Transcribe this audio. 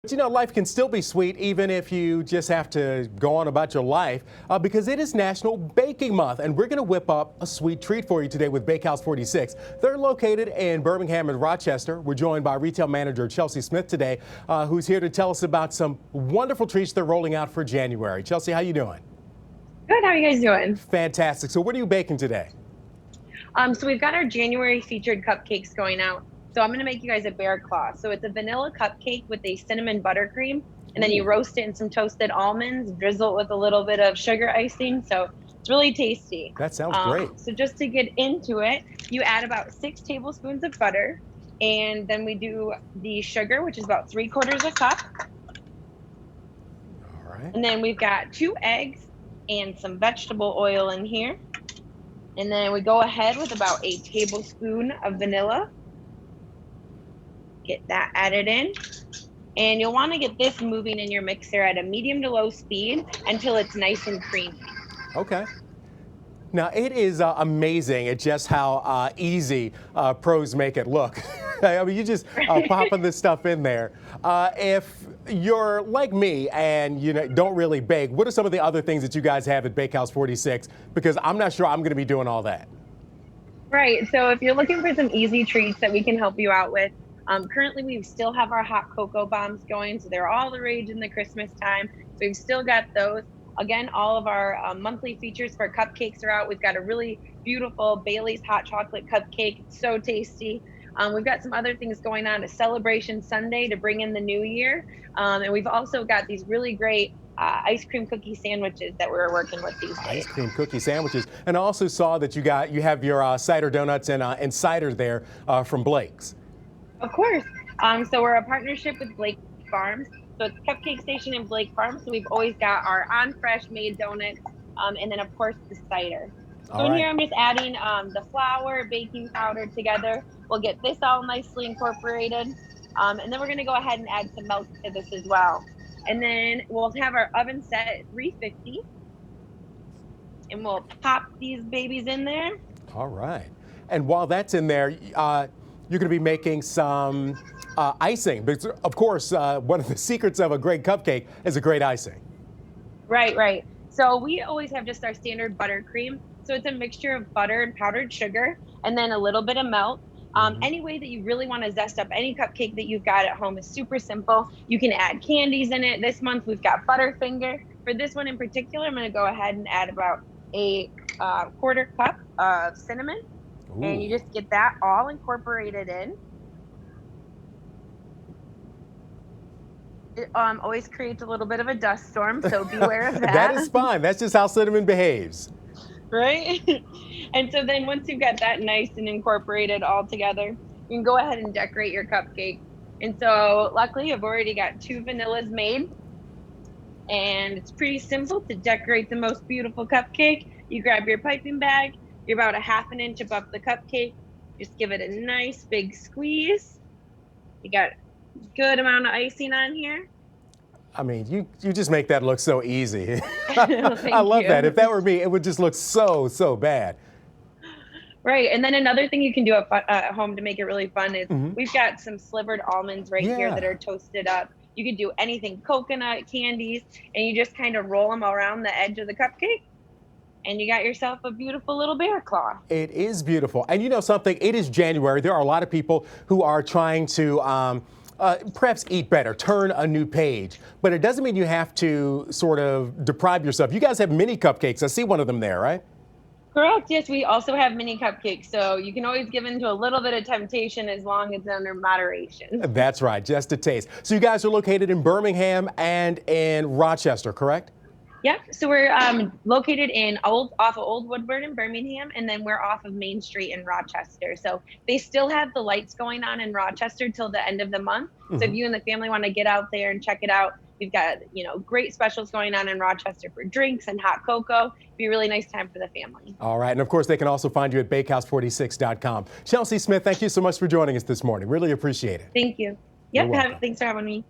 But you know, life can still be sweet even if you just have to go on about your life because it is National Baking Month, and we're going to whip up a sweet treat for you today with Bakehouse 46. They're located in Birmingham and Rochester. We're joined by retail manager Chelsea Smith today, who's here to tell us about some wonderful treats they're rolling out for January. Chelsea, how you doing? Good. How are you guys doing? Fantastic. So what are you baking today? So we've got our January featured cupcakes going out. So I'm going to make you guys a bear claw. So it's a vanilla cupcake with a cinnamon buttercream, and then you roast it in some toasted almonds, drizzle it with a little bit of sugar icing. So it's really tasty. That sounds great. So just to get into it, you add about 6 tablespoons of butter, and then we do the sugar, which is about 3/4 cup. All right. And then we've got 2 eggs and some vegetable oil in here. And then we go ahead with about a tablespoon of vanilla. Get that added in. And you'll want to get this moving in your mixer at a medium to low speed until it's nice and creamy. Okay. Now, it is amazing at just how easy pros make it look. I mean, you just popping this stuff in there. If you're like me and you know don't really bake, what are some of the other things that you guys have at Bakehouse 46? Because I'm not sure I'm going to be doing all that. Right. So if you're looking for some easy treats that we can help you out with, currently we still have our hot cocoa bombs going. So they're all the rage in the Christmas time. So we've still got those. Again, all of our monthly features for cupcakes are out. We've got a really beautiful Bailey's hot chocolate cupcake. It's so tasty. We've got some other things going on, a celebration Sunday to bring in the new year. And we've also got these really great ice cream cookie sandwiches that we're working with these days. Ice cream cookie sandwiches. And I also saw that you have your Cider Donuts and cider there from Blake's. Of course. So we're a partnership with Blake Farms. So it's Cupcake Station in Blake Farms. So we've always got our fresh made donuts, and then of course the cider. So in here I'm just adding the flour, baking powder together. We'll get this all nicely incorporated. And then we're gonna go ahead and add some milk to this as well. And then we'll have our oven set at 350. And we'll pop these babies in there. All right. And while that's in there, you're going to be making some icing. Because, of course, one of the secrets of a great cupcake is a great icing. Right, right. So we always have just our standard buttercream. So it's a mixture of butter and powdered sugar, and then a little bit of milk. Any way that you really want to zest up any cupcake that you've got at home is super simple. You can add candies in it. This month we've got Butterfinger. For this one in particular, I'm going to go ahead and add about a 1/4 cup of cinnamon. Ooh. And you just get that all incorporated in. It always creates a little bit of a dust storm, so beware of that. That is fine. That's just how cinnamon behaves. Right? And so then once you've got that nice and incorporated all together, you can go ahead and decorate your cupcake. And so luckily I've already got 2 vanillas made. And it's pretty simple to decorate the most beautiful cupcake. You grab your piping bag. You're about 1/2 inch above the cupcake. Just give it a nice big squeeze. You got a good amount of icing on here. I mean, you just make that look so easy. I love that. If that were me, it would just look so bad. Right. And then another thing you can do at home to make it really fun is we've got some slivered almonds right here that are toasted up. You could do anything, coconut, candies, and you just kind of roll them around the edge of the cupcake. And you got yourself a beautiful little bear claw. It is beautiful. And you know something? It is January. There are a lot of people who are trying to perhaps eat better, turn a new page. But it doesn't mean you have to sort of deprive yourself. You guys have mini cupcakes. I see one of them there, right? Correct. Yes, we also have mini cupcakes. So you can always give into a little bit of temptation as long as it's under moderation. That's right. Just a taste. So you guys are located in Birmingham and in Rochester, correct? Yep. So we're located off of Old Woodward in Birmingham, and then we're off of Main Street in Rochester. So they still have the lights going on in Rochester till the end of the month. So if you and the family want to get out there and check it out, we've got great specials going on in Rochester for drinks and hot cocoa. It'd be a really nice time for the family. All right. And of course, they can also find you at bakehouse46.com. Chelsea Smith, thank you so much for joining us this morning. Really appreciate it. Thank you. Yep. Thanks for having me.